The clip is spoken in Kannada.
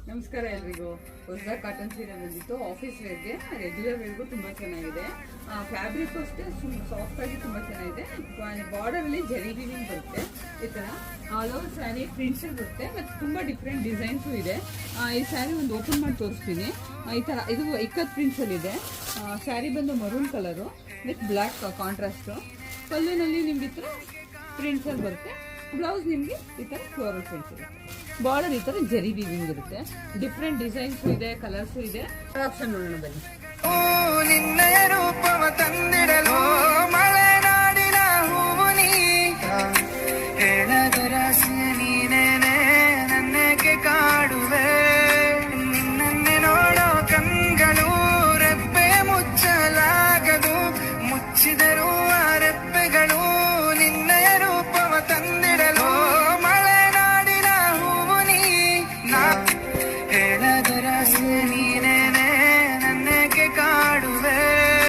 ನಮಸ್ಕಾರ ಎಲ್ರಿಗೂ. ಹೊಸದಾಗಿ ಕಾಟನ್ ಸೀರೆ ಬಂದಿತ್ತು. ಆಫೀಸ್ ವೇರ್ಗೆ, ರೆಗ್ಯುಲರ್ ವೇರ್ಗೂ ತುಂಬಾ ಚೆನ್ನಾಗಿದೆ. ಫ್ಯಾಬ್ರಿಕ್ ಅಷ್ಟೇ ಸಾಫ್ಟ್ ಆಗಿ ತುಂಬಾ ಚೆನ್ನಾಗಿದೆ. ಬಾರ್ಡರ್ ಅಲ್ಲಿ ಜರಿ ವೀವಿಂಗ್ ಬರುತ್ತೆ. ಈ ತರ ಆಲ್ ಓವರ್ ಸ್ಯಾರಿ ಪ್ರಿಂಟ್ಸ್ ಬರುತ್ತೆ ಮತ್ತೆ ತುಂಬಾ ಡಿಫ್ರೆಂಟ್ ಡಿಸೈನ್ಸು ಇದೆ. ಈ ಸ್ಯಾರಿ ಒಂದು ಓಪನ್ ಮಾಡಿ ತೋರಿಸ್ತೀನಿ. ಈ ತರ ಇದು ಇಕ್ಕತ್ ಪ್ರಿಂಟ್ಸ್ ಅಲ್ಲಿ ಇದೆ. ಸ್ಯಾರಿ ಬಂದು maroon colour with black contrast. ಪಲ್ಲುನಲ್ಲಿ ನಿಮ್ಗೆ ಈ ತರ ಪ್ರಿಂಟ್ಸ್ ಅಲ್ಲಿ ಬರುತ್ತೆ. ಬ್ಲೌಸ್ ನಿಮ್ಗೆ ಈ ತರ ಫ್ಲೋರಲ್ ಪ್ರಿಂಟ್ಸ್ ಇರುತ್ತೆ. ಬಾರ್ಡರ್ ಈ ತರ ಜರಿ ವೀವಿಂಗ್ ಇರುತ್ತೆ. ಡಿಫ್ರೆಂಟ್ ಡಿಸೈನ್ಸ್ ಇದೆ, ಕಲರ್ಸ್ ಇದೆ. ಆಪ್ಷನ್ ನೋಡೋಣ ಬನ್ನಿ. ನಿನ್ನಯ ರೂಪವ ತಂದಿಡಲು ಮಲೆನಾಡಿನ ಹೂವು ನೀ ಹೇಳದ ರಾಶಿಯ ನೀನೇನೆ ನನ್ನಕ್ಕೆ ಕಾಡುವೆ. ನಿನ್ನನ್ನೇ ನೋಡೋ ಕಣ್ಗಳು ರೆಪ್ಪೆ ಮುಚ್ಚಲಾಗದು, ಮುಚ್ಚಿದರೂ ಆ ರೆಪ್ಪೆಗಳು ನಿನ್ನಯ ರೂಪವ ತಂದಿಡಲು ಮಲೆನಾಡಿನ ಹೂವು ನೀ ಹೇಳದ ರಾಶಿಯ ನೀನೇ